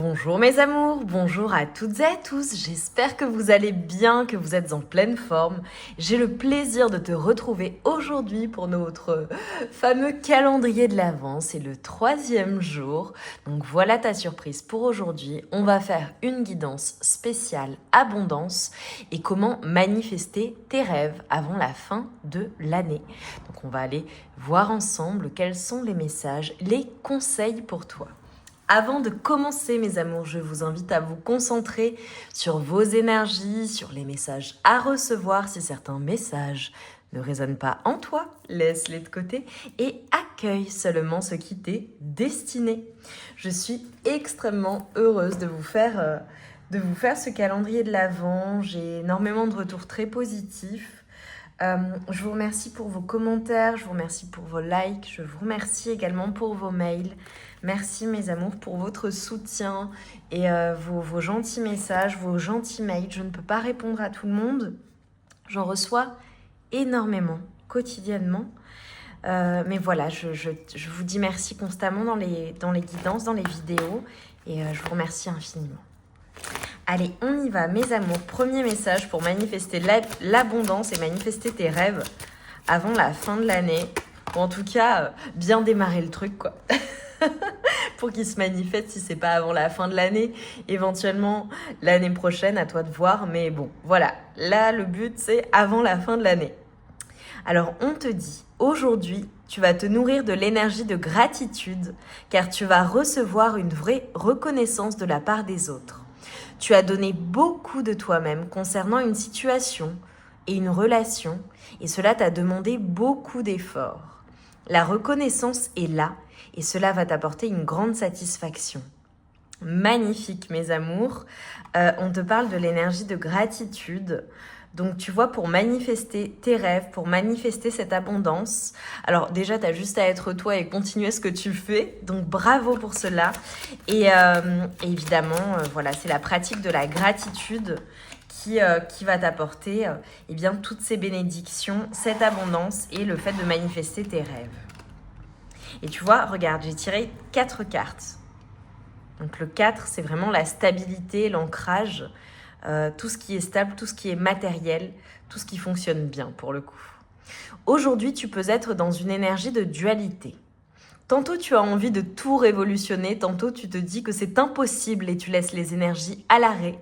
Bonjour mes amours, bonjour à toutes et à tous, j'espère que vous allez bien, que vous êtes en pleine forme. J'ai le plaisir de te retrouver aujourd'hui pour notre fameux calendrier de l'Avent, c'est le 3e jour. Donc voilà ta surprise pour aujourd'hui, on va faire une guidance spéciale abondance et comment manifester tes rêves avant la fin de l'année. Donc on va aller voir ensemble quels sont les messages, les conseils pour toi. Avant de commencer, mes amours, je vous invite à vous concentrer sur vos énergies, sur les messages à recevoir. Si certains messages ne résonnent pas en toi, laisse-les de côté et accueille seulement ce qui t'est destiné. Je suis extrêmement heureuse de vous faire ce calendrier de l'Avent. J'ai énormément de retours très positifs. Je vous remercie pour vos commentaires, je vous remercie pour vos likes, je vous remercie également pour vos mails. Merci mes amours pour votre soutien et vos gentils messages, vos gentils mails. Je ne peux pas répondre à tout le monde, j'en reçois énormément, quotidiennement. Mais voilà, je vous dis merci constamment dans les guidances, dans les vidéos et je vous remercie infiniment. Allez, on y va, mes amours. Premier message pour manifester l'abondance et manifester tes rêves avant la fin de l'année. Ou en tout cas, bien démarrer le truc, quoi. Pour qu'il se manifeste si c'est pas avant la fin de l'année. Éventuellement, l'année prochaine, à toi de voir. Mais bon, voilà. Là, le but, c'est avant la fin de l'année. Alors, on te dit, aujourd'hui, tu vas te nourrir de l'énergie de gratitude, car tu vas recevoir une vraie reconnaissance de la part des autres. Tu as donné beaucoup de toi-même concernant une situation et une relation, et cela t'a demandé beaucoup d'efforts. La reconnaissance est là, et cela va t'apporter une grande satisfaction. Magnifique, mes amours. On te parle de l'énergie de gratitude. Donc, tu vois, pour manifester tes rêves, pour manifester cette abondance, alors déjà, tu as juste à être toi et continuer ce que tu fais. Donc, bravo pour cela. Et évidemment, voilà, c'est la pratique de la gratitude qui va t'apporter eh bien, toutes ces bénédictions, cette abondance et le fait de manifester tes rêves. Et tu vois, regarde, j'ai tiré 4 cartes. Donc, le 4, c'est vraiment la stabilité, l'ancrage. Tout ce qui est stable, tout ce qui est matériel, tout ce qui fonctionne bien pour le coup. Aujourd'hui, tu peux être dans une énergie de dualité. Tantôt, tu as envie de tout révolutionner, tantôt, tu te dis que c'est impossible et tu laisses les énergies à l'arrêt.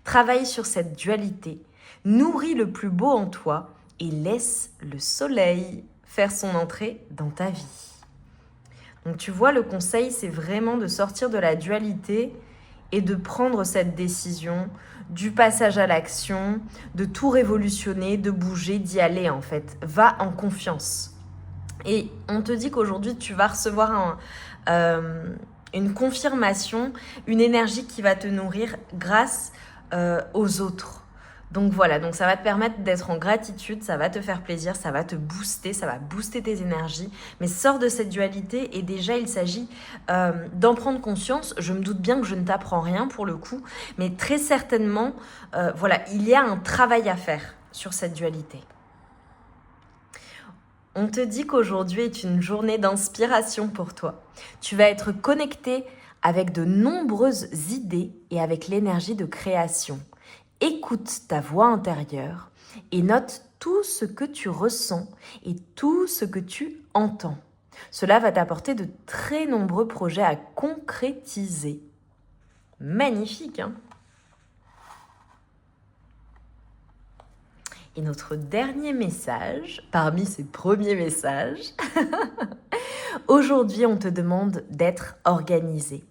Travaille sur cette dualité, nourris le plus beau en toi et laisse le soleil faire son entrée dans ta vie. Donc, tu vois, le conseil, c'est vraiment de sortir de la dualité et de prendre cette décision du passage à l'action, de tout révolutionner, de bouger, d'y aller en fait. Va en confiance. Et on te dit qu'aujourd'hui, tu vas recevoir une confirmation, une énergie qui va te nourrir grâce aux autres. Donc voilà, donc ça va te permettre d'être en gratitude, ça va te faire plaisir, ça va te booster, ça va booster tes énergies. Mais sors de cette dualité et déjà il s'agit d'en prendre conscience. Je me doute bien que je ne t'apprends rien pour le coup, mais très certainement, voilà, il y a un travail à faire sur cette dualité. On te dit qu'aujourd'hui est une journée d'inspiration pour toi. Tu vas être connecté avec de nombreuses idées et avec l'énergie de création. Écoute ta voix intérieure et note tout ce que tu ressens et tout ce que tu entends. Cela va t'apporter de très nombreux projets à concrétiser. Magnifique, hein ? Et notre dernier message, parmi ces premiers messages, aujourd'hui on te demande d'être organisé.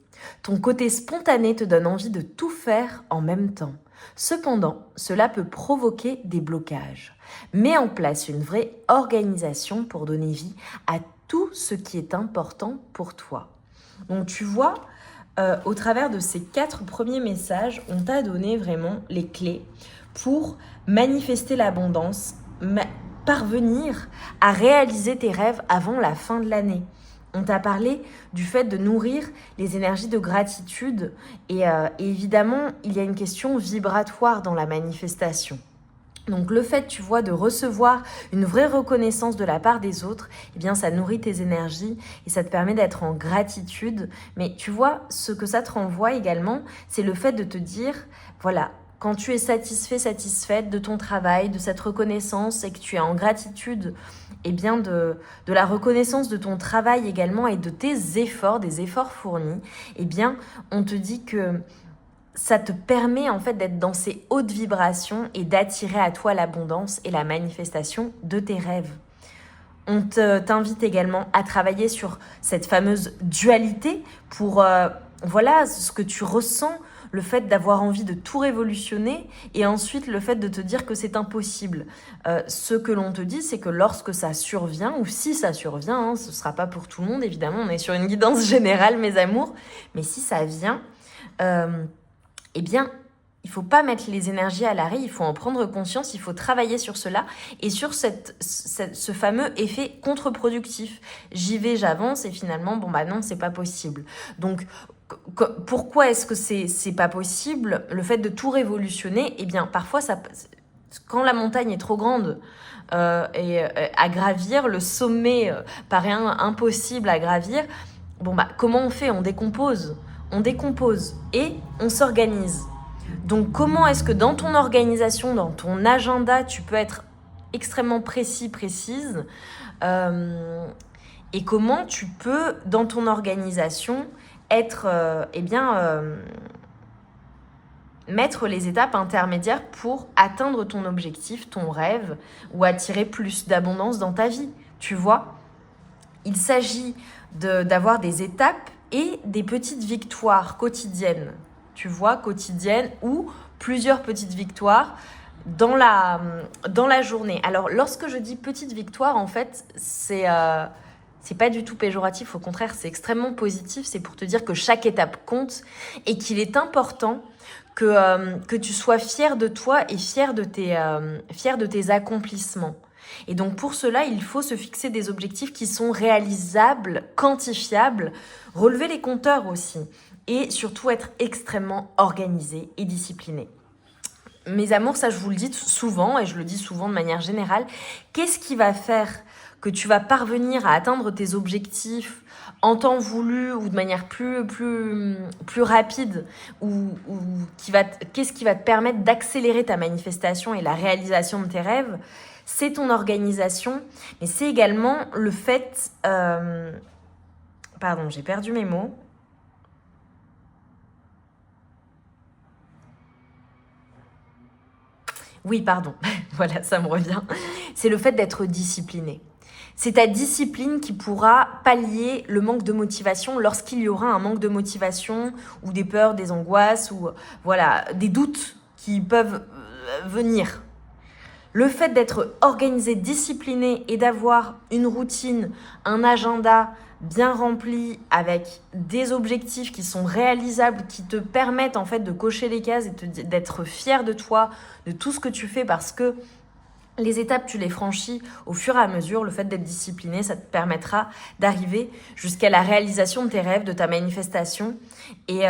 Ton côté spontané te donne envie de tout faire en même temps. Cependant, cela peut provoquer des blocages. Mets en place une vraie organisation pour donner vie à tout ce qui est important pour toi. Donc tu vois, au travers de ces 4 premiers messages, on t'a donné vraiment les clés pour manifester l'abondance, parvenir à réaliser tes rêves avant la fin de l'année. On t'a parlé du fait de nourrir les énergies de gratitude et évidemment, il y a une question vibratoire dans la manifestation. Donc le fait, tu vois, de recevoir une vraie reconnaissance de la part des autres, eh bien ça nourrit tes énergies et ça te permet d'être en gratitude. Mais tu vois, ce que ça te renvoie également, c'est le fait de te dire, voilà, quand tu es satisfait, satisfaite de ton travail, de cette reconnaissance et que tu es en gratitude, eh bien de la reconnaissance de ton travail également et de tes efforts, des efforts fournis, eh bien on te dit que ça te permet en fait d'être dans ces hautes vibrations et d'attirer à toi l'abondance et la manifestation de tes rêves. On t'invite également à travailler sur cette fameuse dualité pour, voilà, ce que tu ressens, le fait d'avoir envie de tout révolutionner et ensuite le fait de te dire que c'est impossible. Ce que l'on te dit, c'est que lorsque ça survient, ou si ça survient, hein, ce ne sera pas pour tout le monde évidemment, on est sur une guidance générale mes amours, mais si ça vient... eh bien, il ne faut pas mettre les énergies à l'arrêt, il faut en prendre conscience, il faut travailler sur cela et sur ce fameux effet contre-productif. J'y vais, j'avance et finalement, bon bah non, c'est pas possible. Donc, pourquoi est-ce que c'est pas possible? Le fait de tout révolutionner, eh bien, parfois, quand la montagne est trop grande, à gravir, le sommet paraît impossible à gravir, bon bah comment on fait? On décompose et on s'organise. Donc comment est-ce que dans ton organisation, dans ton agenda, tu peux être extrêmement précise et comment tu peux, dans ton organisation, être, mettre les étapes intermédiaires pour atteindre ton objectif, ton rêve, ou attirer plus d'abondance dans ta vie, tu vois? Il s'agit d'avoir des étapes et des petites victoires quotidiennes, tu vois, quotidiennes ou plusieurs petites victoires dans la journée. Alors, lorsque je dis petite victoire, en fait, c'est pas du tout péjoratif, au contraire, c'est extrêmement positif. C'est pour te dire que chaque étape compte et qu'il est important que tu sois fier de toi et fier de tes accomplissements. Et donc pour cela, il faut se fixer des objectifs qui sont réalisables, quantifiables, relever les compteurs aussi et surtout être extrêmement organisé et discipliné. Mes amours, ça je vous le dis souvent et je le dis souvent de manière générale, qu'est-ce qui va faire que tu vas parvenir à atteindre tes objectifs en temps voulu ou de manière plus rapide ou qu'est-ce qui va te permettre d'accélérer ta manifestation et la réalisation de tes rêves? C'est ton organisation, mais c'est également le fait... Pardon, j'ai perdu mes mots. Oui, pardon, voilà, ça me revient. C'est le fait d'être discipliné. C'est ta discipline qui pourra pallier le manque de motivation lorsqu'il y aura un manque de motivation ou des peurs, des angoisses ou voilà, des doutes qui peuvent venir. Le fait d'être organisé, discipliné et d'avoir une routine, un agenda bien rempli avec des objectifs qui sont réalisables, qui te permettent en fait de cocher les cases et d'être fier de toi, de tout ce que tu fais parce que les étapes, tu les franchis au fur et à mesure. Le fait d'être discipliné, ça te permettra d'arriver jusqu'à la réalisation de tes rêves, de ta manifestation. Et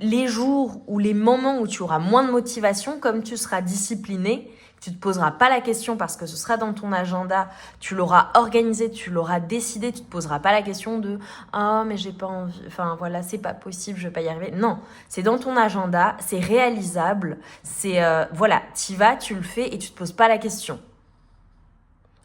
les jours ou les moments où tu auras moins de motivation, comme tu seras discipliné, tu ne te poseras pas la question parce que ce sera dans ton agenda, tu l'auras organisé, tu l'auras décidé, tu ne te poseras pas la question de « Ah, mais j'ai pas envie, enfin voilà, c'est pas possible, je vais pas y arriver. » Non, c'est dans ton agenda, c'est réalisable, c'est voilà, tu y vas, tu le fais et tu ne te poses pas la question.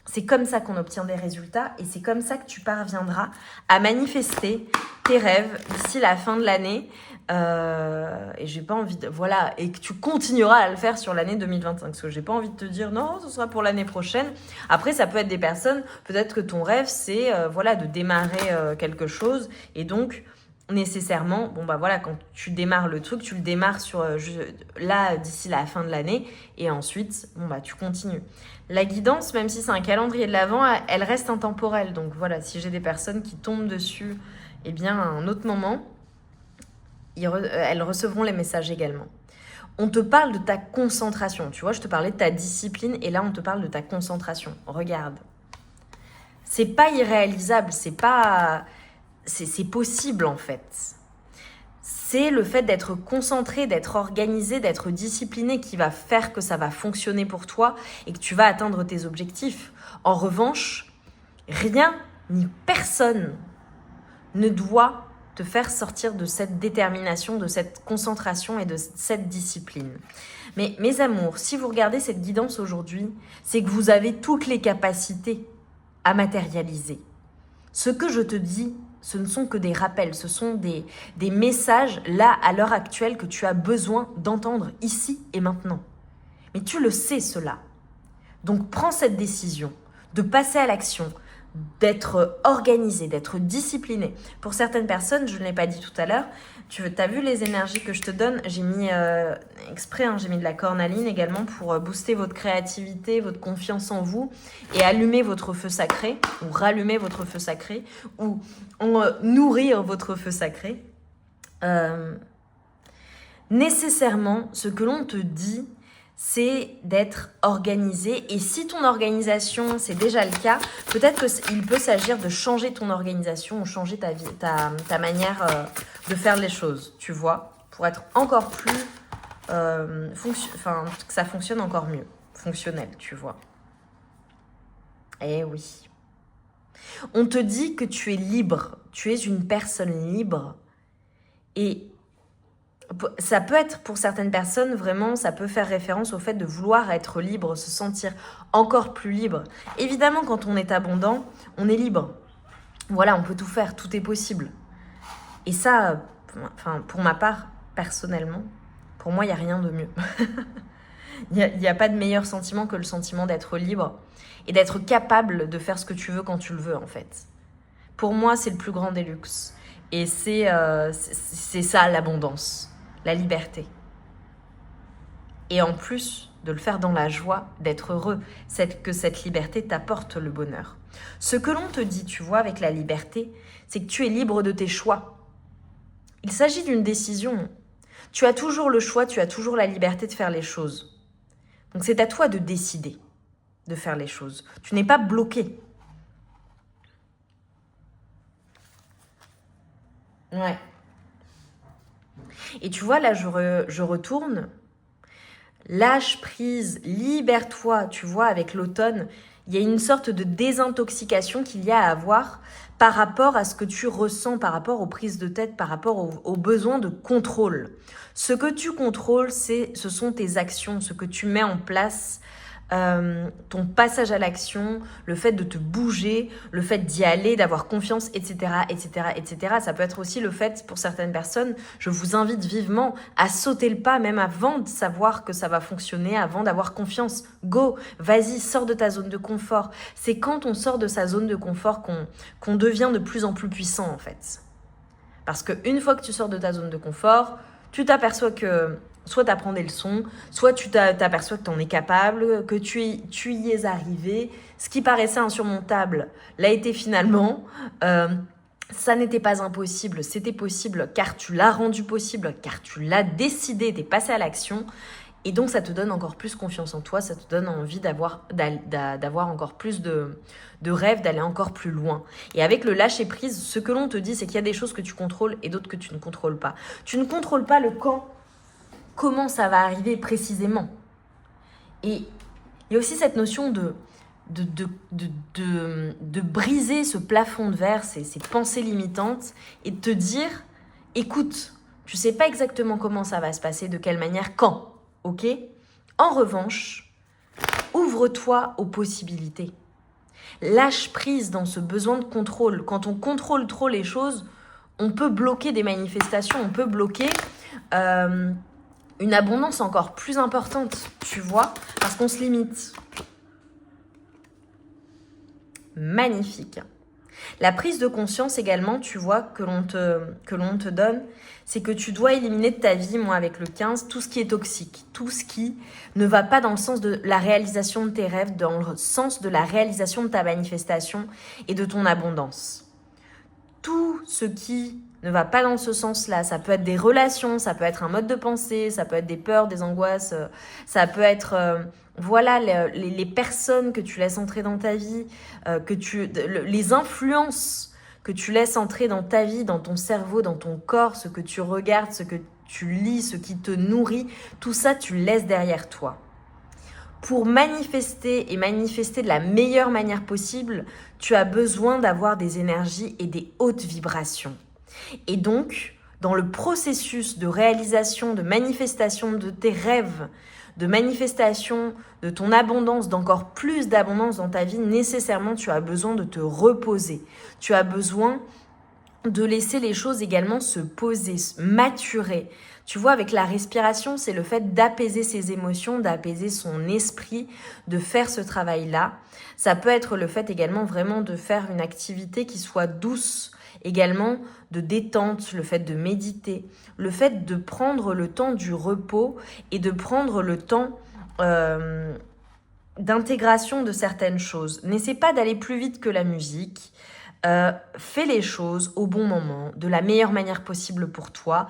C'est comme ça qu'on obtient des résultats et c'est comme ça que tu parviendras à manifester tes rêves d'ici la fin de l'année. Et j'ai pas envie de... Voilà, et que tu continueras à le faire sur l'année 2025. Parce que j'ai pas envie de te dire non, ce sera pour l'année prochaine. Après, ça peut être des personnes, peut-être que ton rêve, c'est voilà, de démarrer quelque chose. Et donc, nécessairement, bon bah voilà, quand tu démarres le truc, tu le démarres sur là d'ici la fin de l'année. Et ensuite, bon bah tu continues. La guidance, même si c'est un calendrier de l'Avent, elle reste intemporelle. Donc voilà, si j'ai des personnes qui tombent dessus, eh bien à un autre moment, elles recevront les messages également. On te parle de ta concentration. Tu vois, je te parlais de ta discipline et là, on te parle de ta concentration. Regarde. C'est pas irréalisable, c'est possible en fait. c'est le fait d'être concentré, d'être organisé, d'être discipliné qui va faire que ça va fonctionner pour toi et que tu vas atteindre tes objectifs. En revanche, rien ni personne ne doit te faire sortir de cette détermination, de cette concentration et de cette discipline. Mais mes amours, si vous regardez cette guidance aujourd'hui, c'est que vous avez toutes les capacités à matérialiser. Ce que je te dis, ce ne sont que des rappels, ce sont des messages là, à l'heure actuelle, que tu as besoin d'entendre ici et maintenant. Mais tu le sais cela. Donc prends cette décision de passer à l'action, d'être organisé, d'être discipliné. Pour certaines personnes, je ne l'ai pas dit tout à l'heure, tu as vu les énergies que je te donne, j'ai mis exprès, j'ai mis de la cornaline également pour booster votre créativité, votre confiance en vous et allumer votre feu sacré ou rallumer votre feu sacré ou nourrir votre feu sacré. Nécessairement, ce que l'on te dit, c'est d'être organisé. Et si ton organisation, c'est déjà le cas, peut-être qu'il peut s'agir de changer ton organisation ou changer ta manière de faire les choses, tu vois, pour être encore plus... que ça fonctionne encore mieux, fonctionnel, tu vois. Eh oui. On te dit que tu es libre, tu es une personne libre et... ça peut être pour certaines personnes, vraiment, ça peut faire référence au fait de vouloir être libre, se sentir encore plus libre. Évidemment, quand on est abondant, on est libre. Voilà, on peut tout faire, tout est possible. Et ça, pour ma part, personnellement, pour moi, il n'y a rien de mieux. Il n'y a pas de meilleur sentiment que le sentiment d'être libre et d'être capable de faire ce que tu veux quand tu le veux, en fait. Pour moi, c'est le plus grand des luxes. Et c'est ça, l'abondance. La liberté. Et en plus de le faire dans la joie, d'être heureux, que cette liberté t'apporte le bonheur. Ce que l'on te dit, tu vois, avec la liberté, c'est que tu es libre de tes choix. Il s'agit d'une décision. Tu as toujours le choix, tu as toujours la liberté de faire les choses. Donc c'est à toi de décider de faire les choses. Tu n'es pas bloqué. Ouais. Et tu vois, là, je retourne. Lâche prise, libère-toi, tu vois, avec l'automne. Il y a une sorte de désintoxication qu'il y a à avoir par rapport à ce que tu ressens, par rapport aux prises de tête, par rapport aux besoins de contrôle. Ce que tu contrôles, ce sont tes actions, ce que tu mets en place, ton passage à l'action, le fait de te bouger, le fait d'y aller, d'avoir confiance, etc., etc., etc. Ça peut être aussi le fait, pour certaines personnes, je vous invite vivement à sauter le pas, même avant de savoir que ça va fonctionner, avant d'avoir confiance. Go, vas-y, sors de ta zone de confort. C'est quand on sort de sa zone de confort qu'on devient de plus en plus puissant, en fait. Parce qu'une fois que tu sors de ta zone de confort, tu t'aperçois que soit tu apprends des leçons, soit tu t'aperçois que tu en es capable, que tu y es arrivé. Ce qui paraissait insurmontable l'a été finalement. Ça n'était pas impossible, c'était possible car tu l'as rendu possible, car tu l'as décidé, tu es passé à l'action. Et donc, ça te donne encore plus confiance en toi, ça te donne envie d'avoir encore plus de rêves, d'aller encore plus loin. Et avec le lâcher-prise, ce que l'on te dit, c'est qu'il y a des choses que tu contrôles et d'autres que tu ne contrôles pas. Tu ne contrôles pas le quand, comment ça va arriver précisément. Et il y a aussi cette notion de briser ce plafond de verre, ces pensées limitantes, et de te dire, écoute, tu sais pas exactement comment ça va se passer, de quelle manière, quand. Ok ? En revanche, ouvre-toi aux possibilités. Lâche prise dans ce besoin de contrôle. Quand on contrôle trop les choses, on peut bloquer des manifestations, on peut bloquer une abondance encore plus importante, tu vois, parce qu'on se limite. Magnifique. La prise de conscience également, tu vois, que l'on te donne, c'est que tu dois éliminer de ta vie, moi avec le 15, tout ce qui est toxique, tout ce qui ne va pas dans le sens de la réalisation de tes rêves, dans le sens de la réalisation de ta manifestation et de ton abondance. Tout ce qui ne va pas dans ce sens-là, ça peut être des relations, ça peut être un mode de pensée, ça peut être des peurs, des angoisses, ça peut être... les personnes que tu laisses entrer dans ta vie, les influences que tu laisses entrer dans ta vie, dans ton cerveau, dans ton corps, ce que tu regardes, ce que tu lis, ce qui te nourrit, tout ça, tu le laisses derrière toi. Pour manifester et manifester de la meilleure manière possible, tu as besoin d'avoir des énergies et des hautes vibrations. Et donc, dans le processus de réalisation, de manifestation de tes rêves, de manifestation de ton abondance, d'encore plus d'abondance dans ta vie, nécessairement, tu as besoin de te reposer. Tu as besoin de laisser les choses également se poser, maturer. Tu vois, avec la respiration, c'est le fait d'apaiser ses émotions, d'apaiser son esprit, de faire ce travail-là. Ça peut être le fait également vraiment de faire une activité qui soit douce, également de détente, le fait de méditer, le fait de prendre le temps du repos et de prendre le temps d'intégration de certaines choses. N'essaie pas d'aller plus vite que la musique. Fais les choses au bon moment, de la meilleure manière possible pour toi.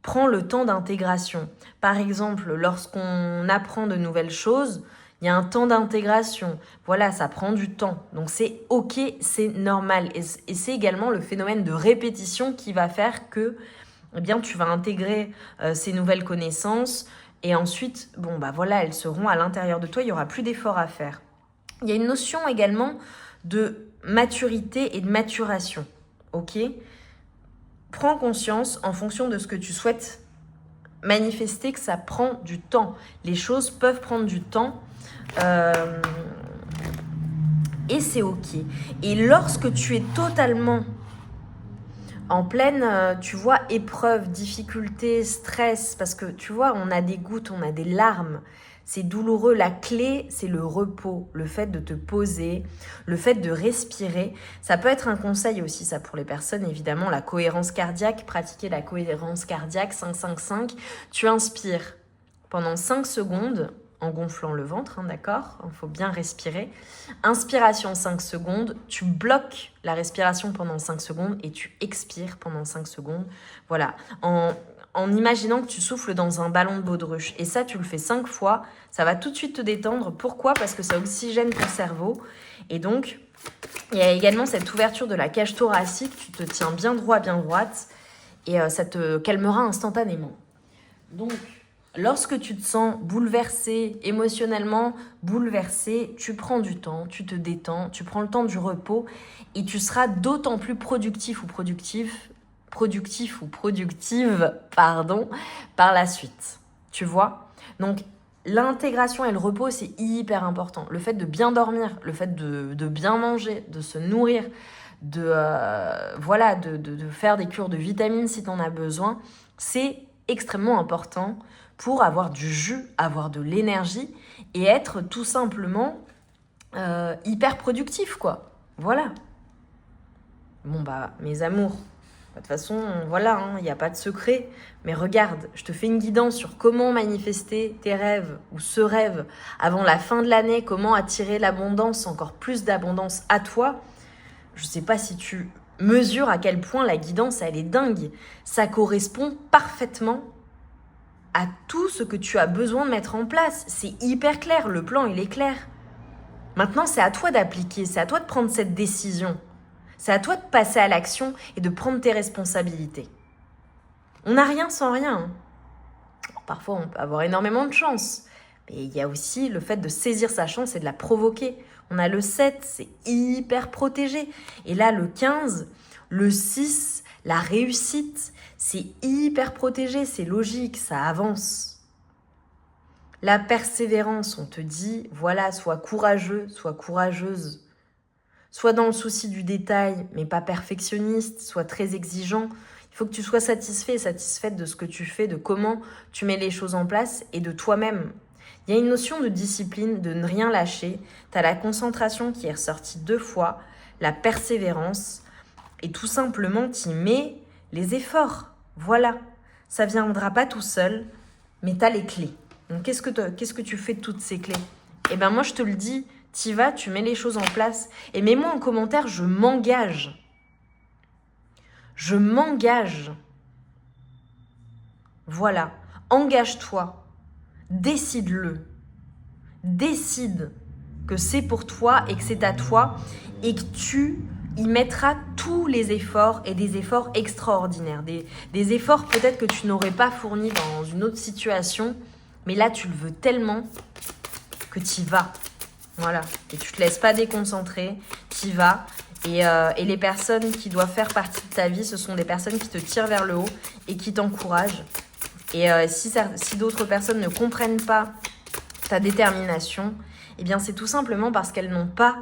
Prends le temps d'intégration. Par exemple, lorsqu'on apprend de nouvelles choses, il y a un temps d'intégration. Voilà, ça prend du temps. Donc c'est ok, c'est normal. Et c'est également le phénomène de répétition qui va faire que eh bien, tu vas intégrer ces nouvelles connaissances et ensuite, bon, bah voilà, elles seront à l'intérieur de toi, il n'y aura plus d'efforts à faire. Il y a une notion également de maturité et de maturation, ok ? Prends conscience en fonction de ce que tu souhaites manifester que ça prend du temps. Les choses peuvent prendre du temps et c'est ok. Et lorsque tu es totalement en pleine, tu vois, épreuve, difficulté, stress, parce que tu vois, on a des gouttes, on a des larmes, c'est douloureux. La clé, c'est le repos, le fait de te poser, le fait de respirer. Ça peut être un conseil aussi, ça, pour les personnes, évidemment, la cohérence cardiaque, pratiquer la cohérence cardiaque, 5-5-5. Tu inspires pendant 5 secondes, en gonflant le ventre, hein, d'accord ? Il faut bien respirer. Inspiration 5 secondes, tu bloques la respiration pendant 5 secondes et tu expires pendant 5 secondes. Voilà, en imaginant que tu souffles dans un ballon de baudruche. Et ça, tu le fais 5 fois, ça va tout de suite te détendre. Pourquoi ? Parce que ça oxygène ton cerveau. Et donc, il y a également cette ouverture de la cage thoracique. Tu te tiens bien droit, bien droite. Et ça te calmera instantanément. Donc, lorsque tu te sens bouleversé, émotionnellement bouleversé, tu prends du temps, tu te détends, tu prends le temps du repos et tu seras d'autant plus productif ou productive, par la suite. Tu vois ? Donc, l'intégration et le repos, c'est hyper important. Le fait de bien dormir, le fait de bien manger, de se nourrir, de faire des cures de vitamines si tu en as besoin, c'est extrêmement important pour avoir du jus, avoir de l'énergie et être tout simplement hyper productif, quoi. Voilà. Bon, bah, mes amours, de toute façon, voilà, il n'y a pas de secret. Mais regarde, je te fais une guidance sur comment manifester tes rêves ou ce rêve avant la fin de l'année, comment attirer l'abondance, encore plus d'abondance à toi. Je ne sais pas si tu mesures à quel point la guidance, elle est dingue. Ça correspond parfaitement à tout ce que tu as besoin de mettre en place. C'est hyper clair, le plan, il est clair. Maintenant, c'est à toi d'appliquer, c'est à toi de prendre cette décision. C'est à toi de passer à l'action et de prendre tes responsabilités. On n'a rien sans rien. Alors, parfois, on peut avoir énormément de chance. Mais il y a aussi le fait de saisir sa chance et de la provoquer. On a le 7, c'est hyper protégé. Et là, le 15, le 6, la réussite, c'est hyper protégé, c'est logique, ça avance. La persévérance, on te dit, voilà, sois courageux, sois courageuse. Sois dans le souci du détail, mais pas perfectionniste, sois très exigeant. Il faut que tu sois satisfaite de ce que tu fais, de comment tu mets les choses en place et de toi-même. Il y a une notion de discipline, de ne rien lâcher. Tu as la concentration qui est ressortie 2 fois, la persévérance, et tout simplement, tu y mets les efforts. Voilà, ça ne viendra pas tout seul, mais tu as les clés. Donc, qu'est-ce que tu fais de toutes ces clés ? Eh bien, moi, je te le dis, tu y vas, tu mets les choses en place. Et mets-moi en commentaire, je m'engage. Je m'engage. Voilà, engage-toi. Décide-le. Décide que c'est pour toi et que c'est à toi et que tu il mettra tous les efforts et des efforts extraordinaires. Des efforts peut-être que tu n'aurais pas fournis dans une autre situation, mais là, tu le veux tellement que tu y vas. Voilà. Et tu te laisses pas déconcentrer, tu y vas. Et les personnes qui doivent faire partie de ta vie, ce sont des personnes qui te tirent vers le haut et qui t'encouragent. Et si d'autres personnes ne comprennent pas ta détermination, eh bien c'est tout simplement parce qu'elles n'ont pas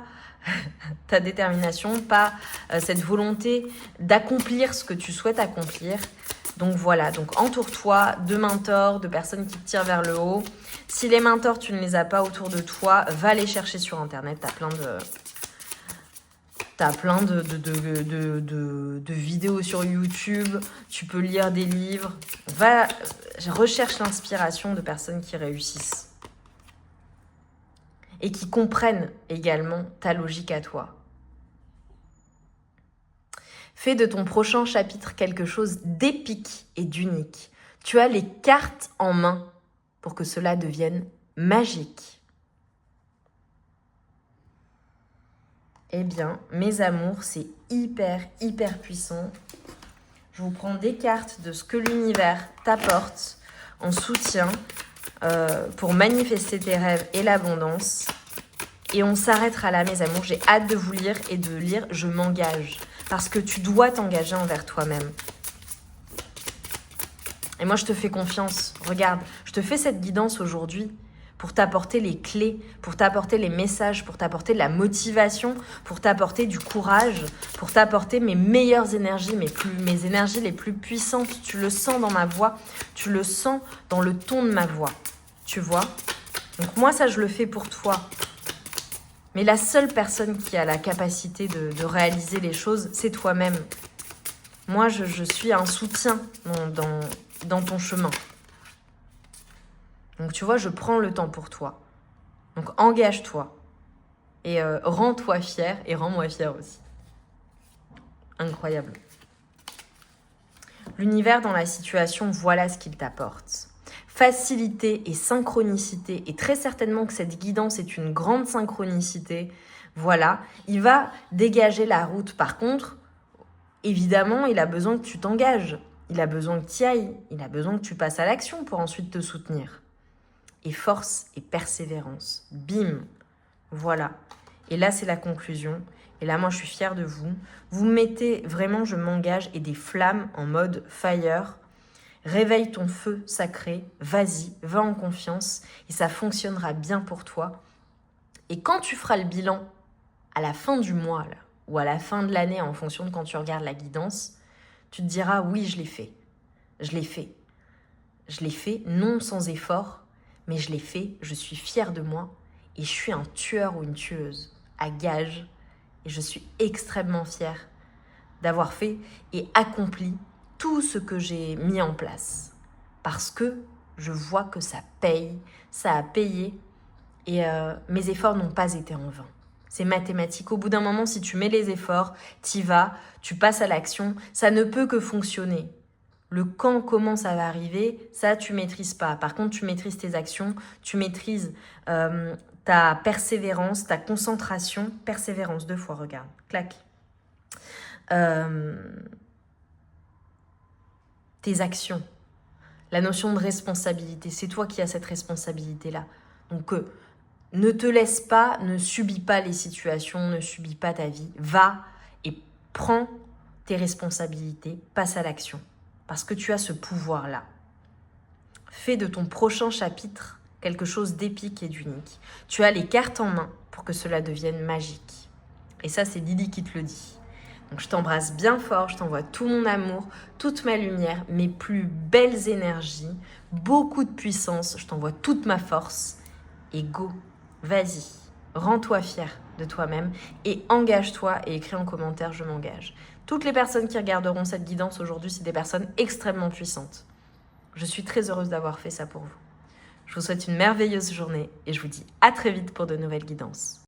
ta détermination, pas cette volonté d'accomplir ce que tu souhaites accomplir. Donc voilà, donc entoure-toi de mentors, de personnes qui te tirent vers le haut. Si les mentors, tu ne les as pas autour de toi, va les chercher sur Internet. T'as plein de vidéos sur YouTube, tu peux lire des livres. Recherche l'inspiration de personnes qui réussissent et qui comprennent également ta logique à toi. Fais de ton prochain chapitre quelque chose d'épique et d'unique. Tu as les cartes en main pour que cela devienne magique. Eh bien, mes amours, c'est hyper puissant. Je vous prends des cartes de ce que l'univers t'apporte en soutien pour manifester tes rêves et l'abondance. Et on s'arrêtera là, mes amours. J'ai hâte de vous lire et de lire « Je m'engage ». Parce que tu dois t'engager envers toi-même. Et moi, je te fais confiance. Regarde, je te fais cette guidance aujourd'hui pour t'apporter les clés, pour t'apporter les messages, pour t'apporter de la motivation, pour t'apporter du courage, pour t'apporter mes meilleures énergies, mes énergies les plus puissantes. Tu le sens dans ma voix, tu le sens dans le ton de ma voix. Tu vois? Donc moi, ça, je le fais pour toi. Mais la seule personne qui a la capacité de réaliser les choses, c'est toi-même. Moi, je suis un soutien dans ton chemin. Donc, tu vois, je prends le temps pour toi. Donc, engage-toi. Et rends-toi fier et rends-moi fier aussi. Incroyable. L'univers dans la situation, voilà ce qu'il t'apporte. Facilité et synchronicité, et très certainement que cette guidance est une grande synchronicité, voilà, il va dégager la route. Par contre, évidemment, il a besoin que tu t'engages, il a besoin que tu y ailles, il a besoin que tu passes à l'action pour ensuite te soutenir. Et force et persévérance, bim, voilà. Et là, c'est la conclusion. Et là, moi, je suis fière de vous. Vous mettez vraiment, je m'engage, et des flammes en mode fire. Réveille ton feu sacré, vas-y, va en confiance et ça fonctionnera bien pour toi. Et quand tu feras le bilan à la fin du mois là, ou à la fin de l'année en fonction de quand tu regardes la guidance, tu te diras oui, je l'ai fait. Je l'ai fait. Je l'ai fait, non sans effort, mais je l'ai fait, je suis fière de moi et je suis un tueur ou une tueuse à gage et je suis extrêmement fière d'avoir fait et accompli tout ce que j'ai mis en place. Parce que je vois que ça paye, ça a payé et mes efforts n'ont pas été en vain. C'est mathématique. Au bout d'un moment, si tu mets les efforts, t'y vas, tu passes à l'action, ça ne peut que fonctionner. Le quand, comment ça va arriver, ça, tu maîtrises pas. Par contre, tu maîtrises tes actions, tu maîtrises ta persévérance, ta concentration. Persévérance, 2 fois, regarde. Clac. Tes actions. La notion de responsabilité, c'est toi qui as cette responsabilité-là. Donc, ne te laisse pas, ne subis pas les situations, ne subis pas ta vie. Va et prends tes responsabilités, passe à l'action. Parce que tu as ce pouvoir-là. Fais de ton prochain chapitre quelque chose d'épique et d'unique. Tu as les cartes en main pour que cela devienne magique. Et ça, c'est Lily qui te le dit. Donc je t'embrasse bien fort, je t'envoie tout mon amour, toute ma lumière, mes plus belles énergies, beaucoup de puissance, je t'envoie toute ma force. Et go, vas-y, rends-toi fier de toi-même et engage-toi et écris en commentaire « Je m'engage ». Toutes les personnes qui regarderont cette guidance aujourd'hui, c'est des personnes extrêmement puissantes. Je suis très heureuse d'avoir fait ça pour vous. Je vous souhaite une merveilleuse journée et je vous dis à très vite pour de nouvelles guidances.